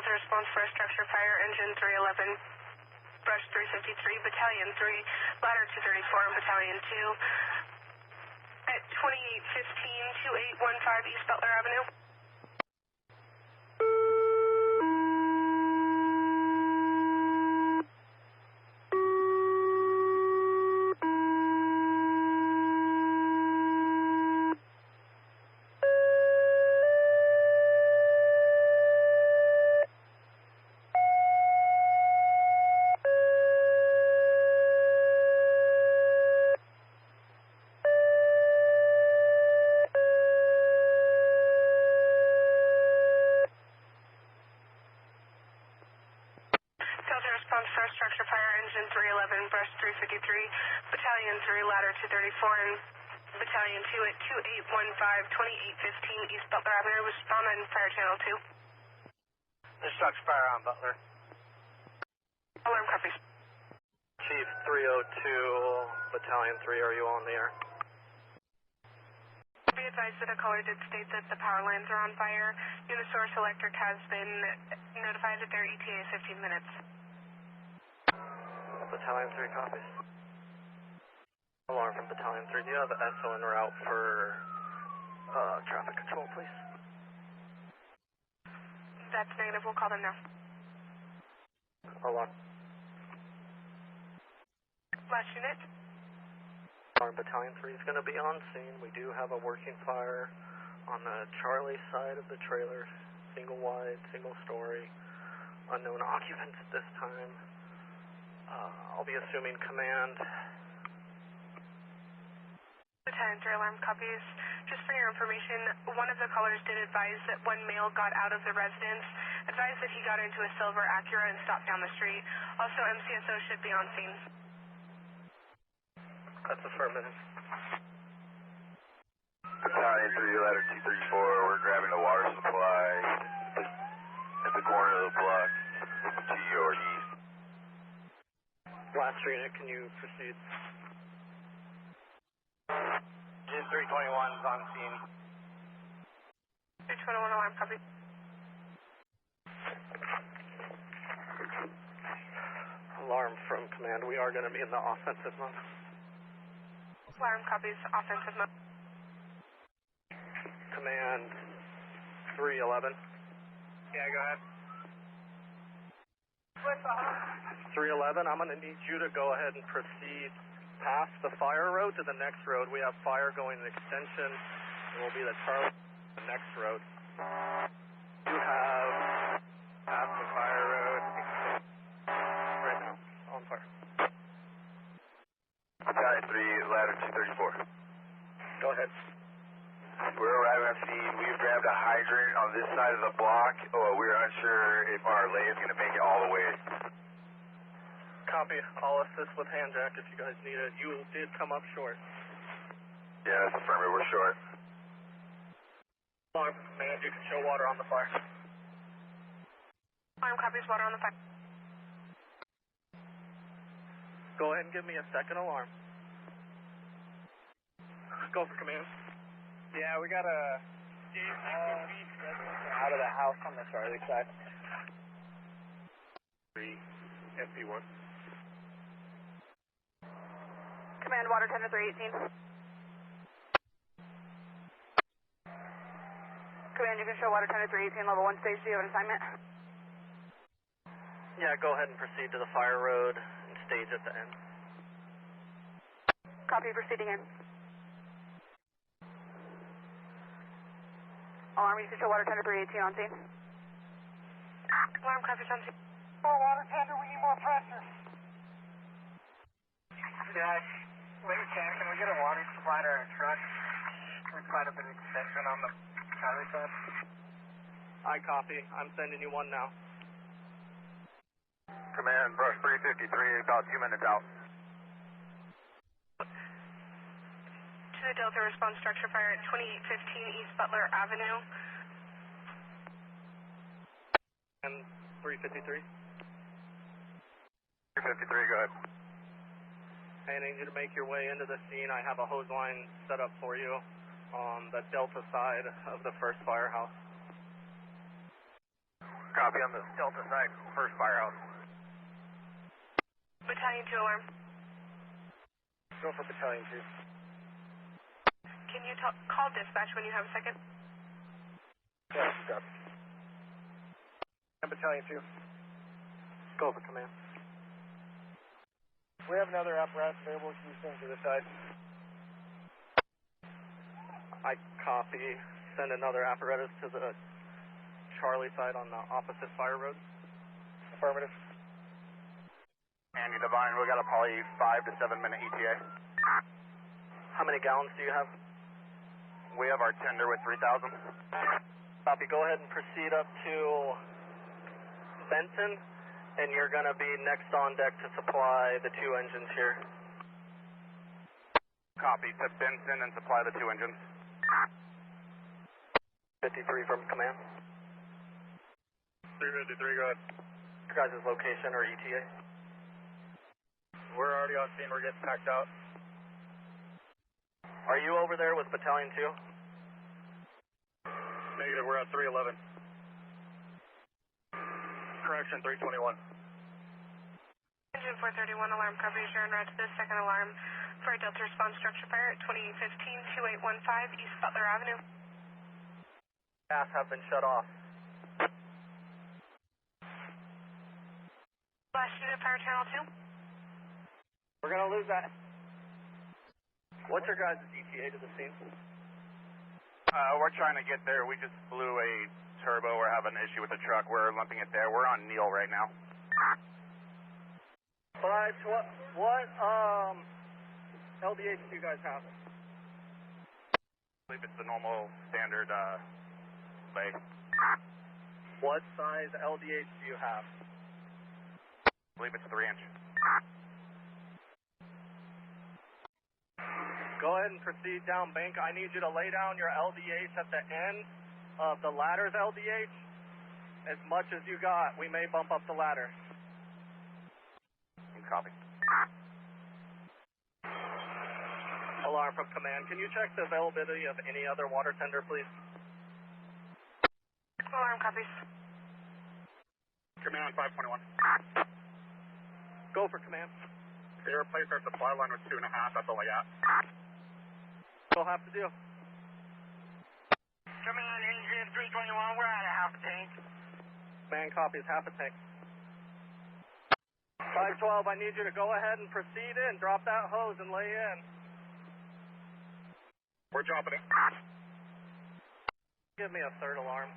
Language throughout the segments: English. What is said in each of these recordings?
Delta response for a structure fire, engine 311, brush 353, Battalion 3, ladder 234, and Battalion 2 at 2815-2815 East Butler Avenue. For a structure fire, engine 311, brush 353, Battalion 3, ladder 234, and Battalion 2 at 2815-2815 East Butler Avenue. Respond on fire channel 2. This structure fire on Butler. Alarm copies. Chief 302, Battalion 3, are you on the air? Be advised that a caller did state that the power lines are on fire. Unisource Electric has been notified that their ETA is 15 minutes. Battalion 3 copies. Alarm from Battalion 3. Do you have the SO en route for traffic control, please? That's negative. We'll call them now. Alarm. Last unit. Alarm Battalion 3 is going to be on scene. We do have a working fire on the Charlie side of the trailer. Single wide, single story. Unknown occupants at this time. I'll be assuming command. Battalion 3 alarm copies. Just for your information, one of the callers did advise that one male got out of the residence. Advised that he got into a silver Acura and stopped down the street. Also, MCSO should be on scene. That's affirmative. Battalion 3, ladder 234, we're grabbing a water supply at the corner of the block to your east. Last unit, can you proceed? Engine 321 is on scene. 321 alarm copy. Alarm from command. We are going to be in the offensive mode. Alarm copies, offensive mode. Command 311. Yeah, go ahead. 311, I'm going to need you to go ahead and proceed past the fire road to the next road. We have fire going in extension. It will be the Charlie, the next road. You have past the fire road right now, on fire. Battalion 3, ladder 234. Go ahead. We're arriving on scene. We've grabbed a hydrant on this side of the block. We're unsure if our lay is going to make it all the way. Copy. I'll assist with hand jack if you guys need it. You did come up short. Yeah, that's affirmative. We're short. Alarm, man, you can show water on the fire. Alarm copies, water on the fire. Go ahead and give me a second alarm. Go for command. Yeah, we got a out of the house on the Charlie side. 3, FP1. Command, water 10 to 318. Command, you can show water 10 to 318, level 1 stage. Do you have an assignment? Yeah, go ahead and proceed to the fire road and stage at the end. Copy, proceeding in. Alarm, you can show water 10 to 318 on scene. Alarm, copy, on scene. More water tender, we need more pressure. Yeah, wait, can we get a water supply to our truck? There's quite a bit of extension on the Charlie side. I copy. I'm sending you one now. Command, brush 353, about 2 minutes out. To the Delta response structure fire at 2815 East Butler Avenue. And 353. 353, go ahead. I need you to make your way into the scene. I have a hose line set up for you on the Delta side of the first firehouse. Copy on the Delta side, first firehouse. Battalion 2 alarm. Go for Battalion 2. Can you call dispatch when you have a second? Yeah, got it. And Battalion 2. Go for command. We have another apparatus available. Can you send to the side? I copy. Send another apparatus to the Charlie side on the opposite fire road. Affirmative. Andy Divine, we got a probably 5 to 7 minute ETA. How many gallons do you have? We have our tender with 3,000. Copy. Go ahead and proceed up to Benton, and you're going to be next on deck to supply the 2 engines here. Copy to Benson and supply the 2 engines. 53 from command. 353, go ahead. Your guys' location or ETA? We're already on scene, we're getting packed out. Are you over there with Battalion 2? Negative, we're at 311. Correction, 321. Engine 431 alarm coverage. You're en route to the second alarm for a Delta response structure fire at 2015-2815 East Butler Avenue. Gas have been shut off. Last unit, fire channel 2. We're going to lose that. What's your guys' ETA to the scene? We're trying to get there. We just blew a turbo. We're having an issue with the truck. We're lumping it there. We're on Neil right now. But what LDH do you guys have? I believe it's the normal standard bay. What size LDH do you have? I believe it's 3-inch. Go ahead and proceed down bank. I need you to lay down your LDH at the end of the ladder's LDH. As much as you got, we may bump up the ladder. Copy. Alarm from command. Can you check the availability of any other water tender, please? Alarm copies. Command 521. Go for command. They replaced our supply line with 2.5. That's all I got. We'll have to do. Command, engine 321, we're at a half a tank. Man copies half a tank. 512, I need you to go ahead and proceed in. Drop that hose and lay in. We're dropping it. Give me a third alarm.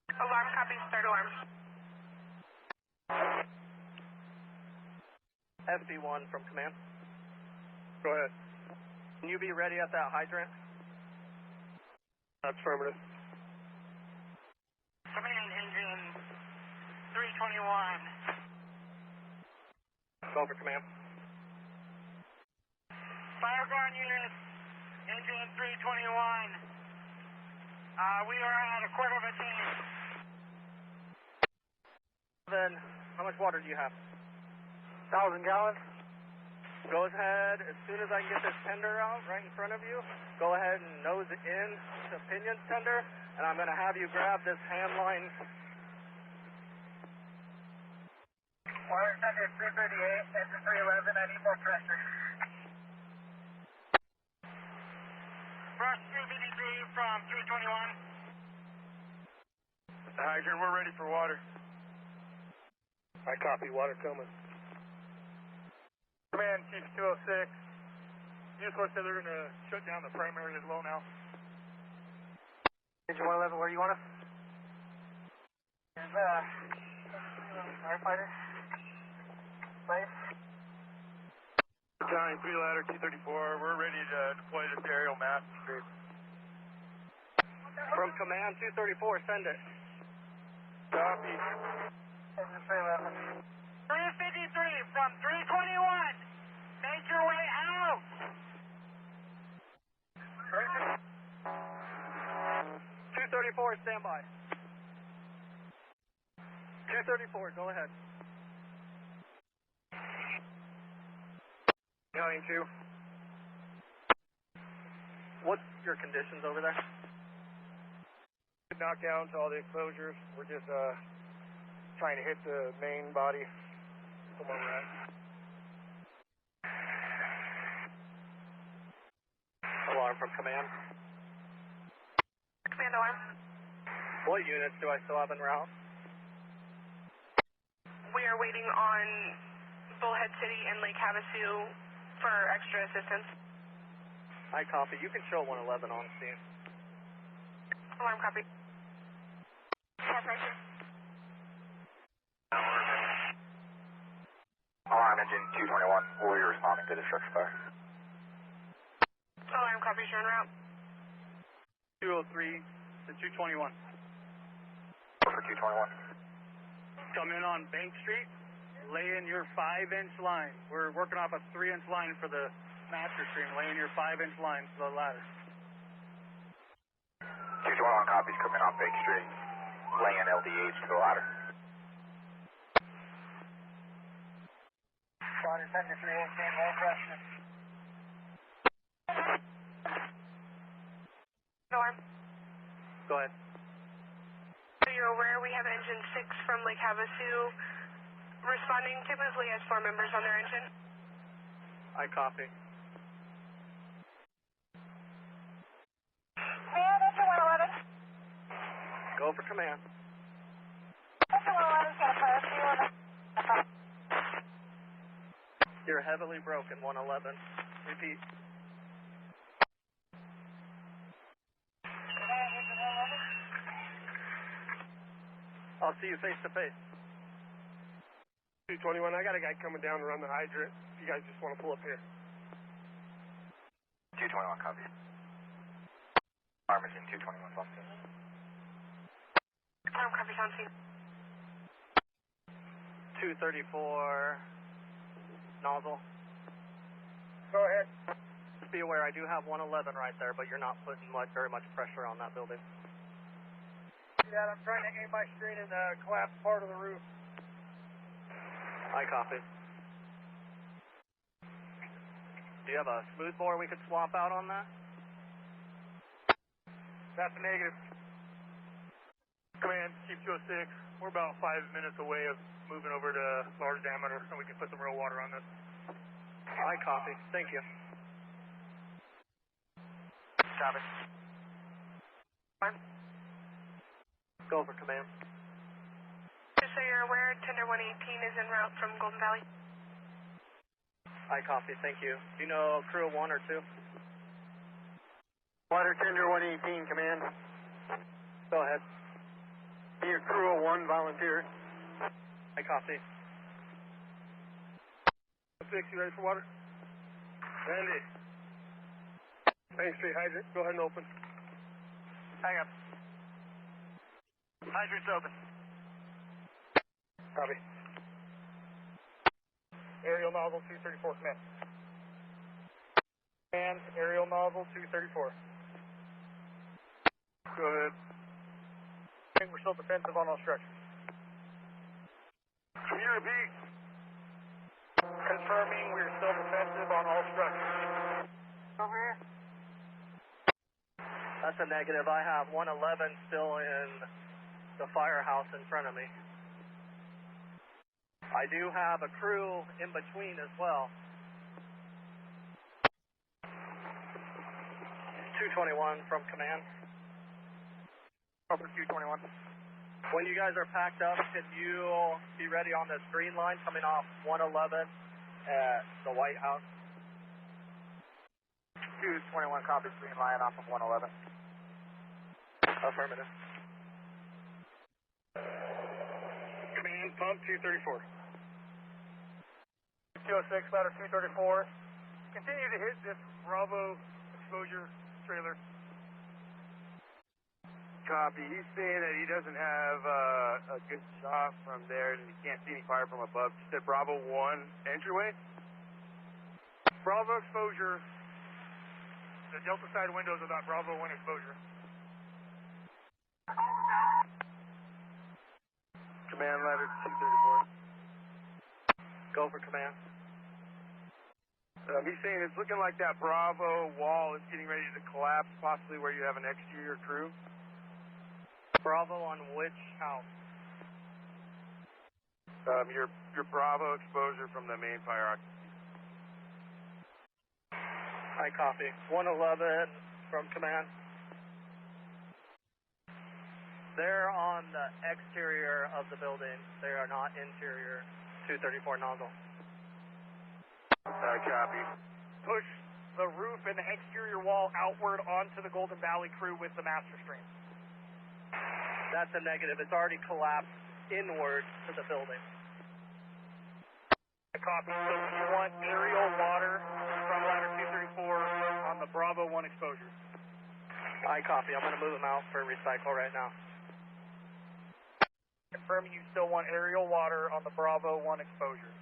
Alarm copies, third alarm. FB1 from command. Go ahead. Can you be ready at that hydrant? That's affirmative. Command, engine 321. Go for command. Fireground unit, engine 321. We are at a quarter of a tank. Then, how much water do you have? 1,000 gallons. Go ahead, as soon as I can get this tender out right in front of you, go ahead and nose it in to pinion tender, and I'm going to have you grab this hand line. Water tender 338, engine 311, I need more pressure. Brush 353 from 321. Hydrant, we're ready for water. I copy, water coming. Command, Chief 206. Uniforce said they're going to shut down the primary as well now. Engine 111, where do you want us? There's firefighter. Place. Battalion 3 ladder 234. We're ready to deploy this aerial mass. From command 234, send it. Copy. Engine 311. 353 from 321. Make your way out. 234, stand by. 234, go ahead. Battalion 2. What's your conditions over there? Knock down to all the exposures. We're just trying to hit the main body from where we're at. Alarm from command. Command alarm. What units do I still have en route? We are waiting on Bullhead City and Lake Havasu for extra assistance. I copy. You can show 111 on scene. Alarm copy. Alarm engine 221. Will be responding to the structure fire. Alarm copy, you're en route. 203 to 221. For 221. Come in on Bank Street. Lay in your 5-inch line. We're working off a 3-inch line for the master stream. Lay in your 5-inch line to the ladder. 221 copies coming on Bank Street. Laying LDH to the ladder. Water 73, low pressure. Alarm. Go ahead. So you're aware we have engine 6 from Lake Havasu responding. Typically has 4 members on their engine. I copy. Command, engine 111. Go for command. Engine 111's got a fire fuel. You're heavily broken, 111. Repeat. I'll see you face to face. 221, I got a guy coming down to run the hydrant. If you guys just want to pull up here. 221 copies. Alarm engine 221 on scene. Alarm copy, on scene. 234 nozzle. Go ahead. Just be aware, I do have 111 right there, but you're not putting very much pressure on that building. Yeah, I'm trying to aim my straight in the collapsed part of the roof. I copy. Do you have a smooth bore we could swap out on that? That's a negative. Command, Chief 206. We're about 5 minutes away of moving over to large diameter, and we can put some real water on this. I copy. Thank you. Copy. Go for command. Just so you're aware, Tender 118 is en route from Golden Valley. I copy. Thank you. Do you know crew 1 or 2? Water Tender 118, command. Go ahead. Your crew 1 volunteer. I copy. 6, you ready for water? Randy. Main Street hydrant, go ahead and open. Hang up. Hydrant's open. Copy. Aerial nozzle 234, command. And aerial nozzle 234. Go ahead. I think we're still defensive on all structures. Can you repeat? Confirming we're still defensive on all structures. Over here. That's a negative. I have 111 still in the firehouse in front of me. I do have a crew in between as well. 221 from command. Over 221. When you guys are packed up, can you be ready on this green line coming off 111 at the White House? 221 copies, green line off of 111. Affirmative. Command, pump 234. 206, ladder 234. Continue to hit this Bravo exposure trailer. Copy. He's saying that he doesn't have a good shot from there, and he can't see any fire from above. He said Bravo 1 entryway. Bravo exposure. The Delta side windows of that Bravo 1 exposure. Command ladder 234. Go for command. He's saying it's looking like that Bravo wall is getting ready to collapse, possibly where you have an exterior crew. Bravo on which house? Your Bravo exposure from the main fire occupancy. I copy. 111 from command. They're on the exterior of the building. They are not interior. 234 nozzle. I copy. Push the roof and the exterior wall outward onto the Golden Valley crew with the master stream. That's a negative. It's already collapsed inward to the building. I copy. So you want aerial water from ladder 234 on the Bravo 1 exposure. I copy. I'm going to move them out for recycle right now. Confirming you still want aerial water on the Bravo 1 exposure.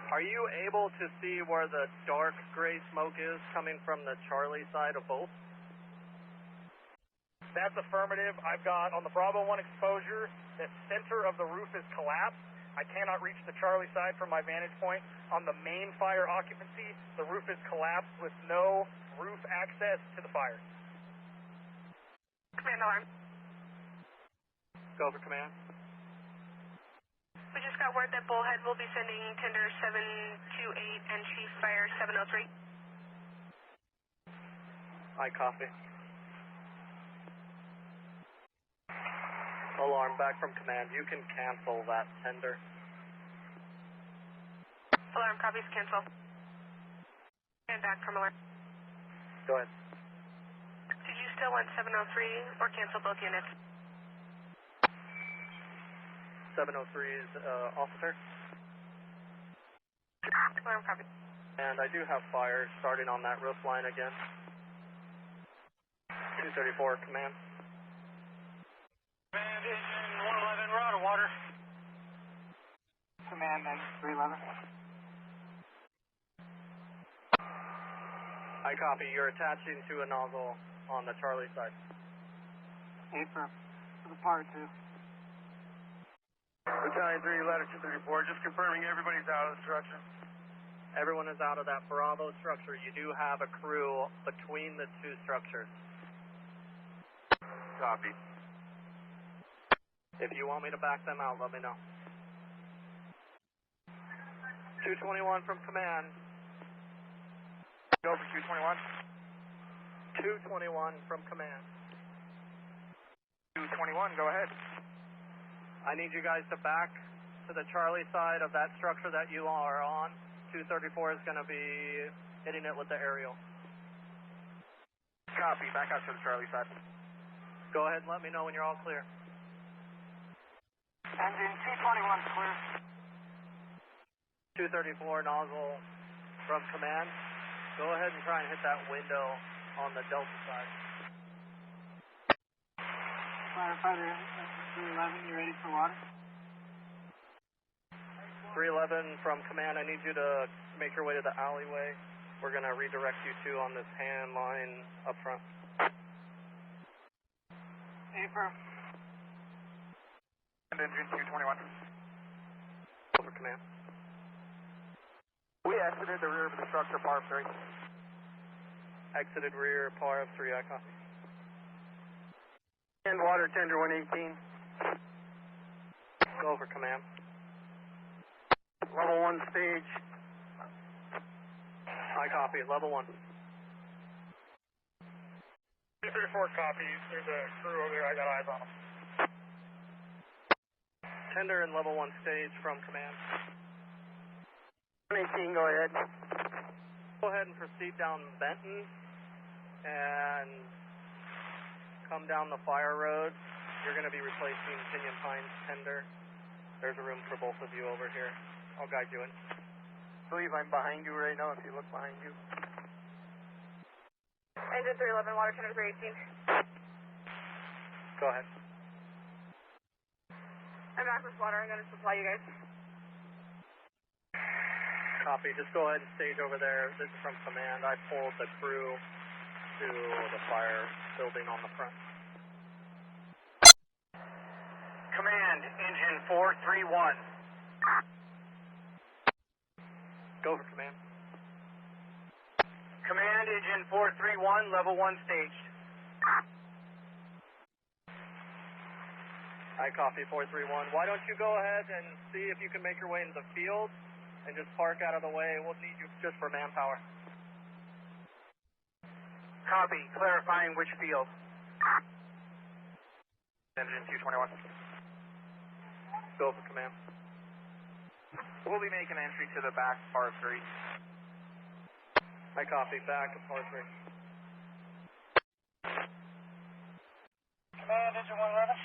Are you able to see where the dark gray smoke is coming from the Charlie side of both? That's affirmative. I've got on the Bravo 1 exposure, the center of the roof is collapsed. I cannot reach the Charlie side from my vantage point. On the main fire occupancy, the roof is collapsed with no roof access to the fire. Command alarm. Go for command. We just got word that Bullhead will be sending tender 728 and Chief Fire 703. I copy. Alarm back from command. You can cancel that tender. Alarm copies, cancel. And back from alarm. Go ahead. Did you still want 703 or cancel both units? 703's officer. Alarm copy. And I do have fire starting on that roof line again. 234 command. Command engine 111, we're out of water. Command engine 311. I copy. You're attaching to a nozzle on the Charlie side. For the part 2. Battalion 3, ladder 234, just confirming everybody's out of the structure. Everyone is out of that Bravo structure. You do have a crew between the two structures. Copy. If you want me to back them out, let me know. 221 from command. Go for 221. 221 from command. 221, go ahead. I need you guys to back to the Charlie side of that structure that you are on. 234 is going to be hitting it with the aerial. Copy, back out to the Charlie side. Go ahead and let me know when you're all clear. Engine 221 clear. 234 nozzle from command. Go ahead and try and hit that window on the Delta side. Firefighter 311, you ready for water? 311 from command, I need you to make your way to the alleyway. We're going to redirect you two on this hand line up front. Affirm. Engine 221. Over command. We exited the rear of the structure, par 3. Exited rear, par of 3, I copy. And water tender 118. Go over command. Level 1 stage. I copy, level 1. 234 copies. There's a crew over there. I got eyes on them. Tender and level 1 stage from command. 118, go ahead. Go ahead and proceed down Benton and come down the fire road. You're going to be replacing Pinyon Pines tender. There's a room for both of you over here. I'll guide you in. I believe I'm behind you right now if you look behind you. Engine 311, water tender 318. Go ahead. I'm back with water. I'm going to supply you guys. Copy. Just go ahead and stage over there. This is from command. I pulled the crew to the fire building on the front. Command, engine 431. Go for command. Command, engine 431, level 1 staged. I copy 431. Why don't you go ahead and see if you can make your way into the field and just park out of the way. We'll need you just for manpower. Copy. Clarifying which field. Engine 221. Go for command. We'll be making entry to the back par 3. I copy. Back to par 3. Command, engine 111.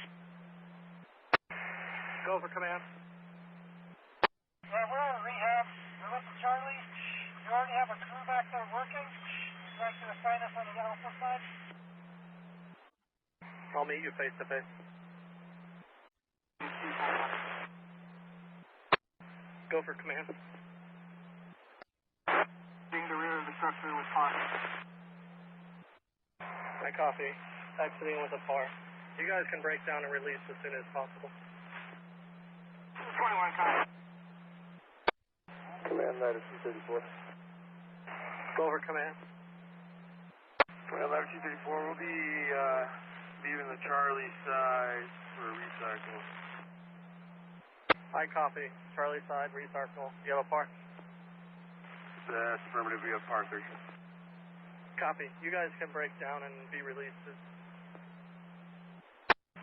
Go for command. Yeah, we're on rehab. We're with the Charlie. We already have a crew back there working. Would you like to assign us on the alpha side? I'll meet you face to face. Go for command. Being the rear of the structure with par. I copy. Exiting with a par. You guys can break down and release as soon as possible. 21 copy. Command, ladder 234. Go over command. Command, ladder 234. We'll be leaving the Charlie side for a recycle. I copy. Charlie side, recircle. You have a par? That's affirmative. We have par 3. Copy. You guys can break down and be released.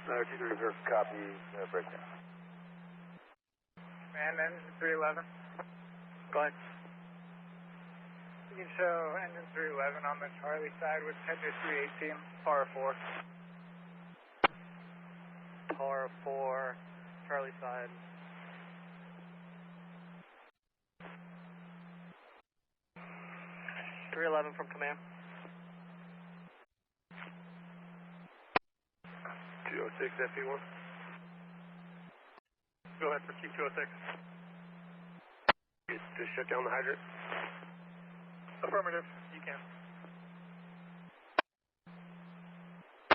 Ladder 234, copy. Breakdown. Command, engine 311. Go ahead. You can show engine 311 on the Charlie side with tender 318, par 4. Par 4, Charlie side. .311 from command. 206, FP1. Go ahead, proceed 206. Just shut down the hydrant. Affirmative, you can.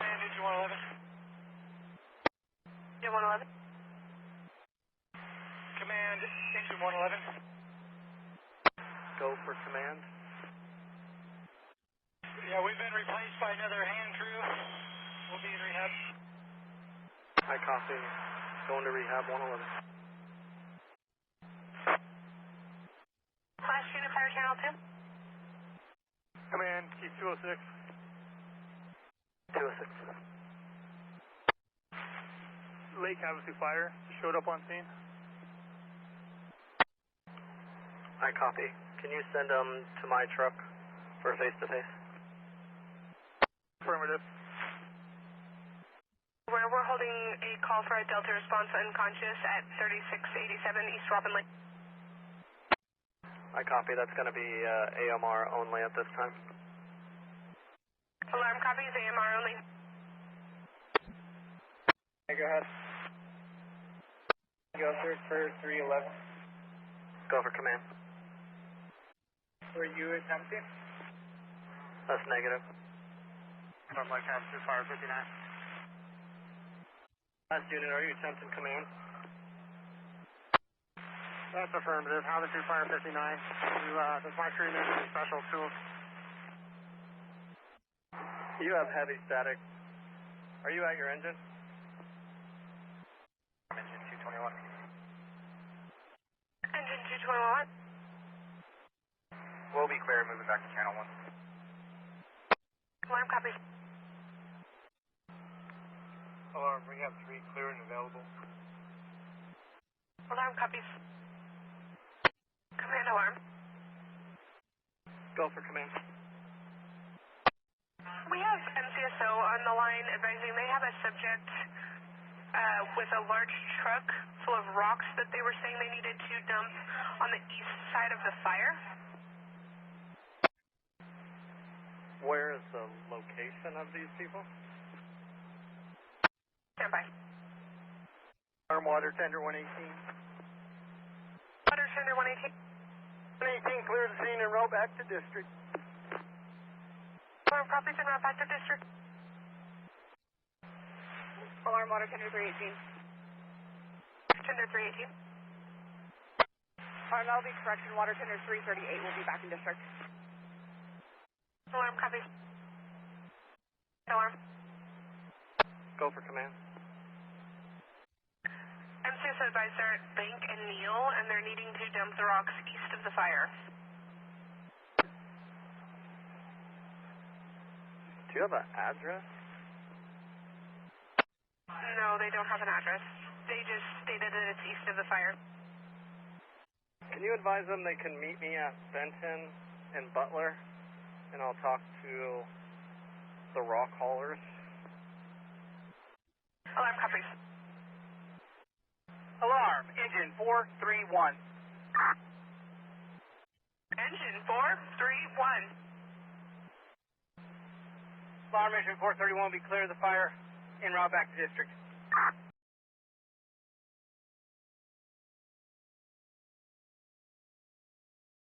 Command, engine 111. Yeah, 111. Command, engine 111. Go for command. Yeah, we've been replaced by another hand crew. We'll be in rehab. I copy. Going to rehab 111. Last unit, fire channel 2. Command, keep 206. 206. Lake Havasu fire showed up on scene. I copy. Can you send them to my truck for face-to-face? Affirmative. We're holding a call for a Delta response unconscious at 3687 East Robin Lake. I copy. That's going to be AMR only at this time. Alarm copies, AMR only. Go ahead. Go search for 311. Go for command. Were you attempting? That's negative. From Lake Havasu fire 59. Last unit, are you attempting command? That's affirmative. Havasu fire 59. Does my crew need any special tools? You have heavy static. Are you at your engine? Engine 221. Engine 221. We'll be clear moving back to channel 1. Alarm copies. Alarm, we have 3 clear and available. Alarm copies. Command alarm. Go for command. We have MCSO on the line advising they have a subject with a large truck full of rocks that they were saying they needed to dump on the east side of the fire. Where is the location of these people? Stand by. Arm water tender 118. Water tender 118. 118, clear the scene and roll back to district. Alarm copies and route back to district. Alarm water tender 318. Tender 318. That'll be correction. Water tender 338 will be back in district. Alarm copies. Alarm. Go for command. just advised they're at Bank and Neal, and they're needing to dump the rocks east of the fire. Do you have an address? No, they don't have an address. They just stated that it's east of the fire. Can you advise them they can meet me at Benton and Butler, and I'll talk to the rock haulers? Alarm copies. Alarm, engine 431. Engine 431. Alarm, engine 431 will be clear of the fire en route back to district.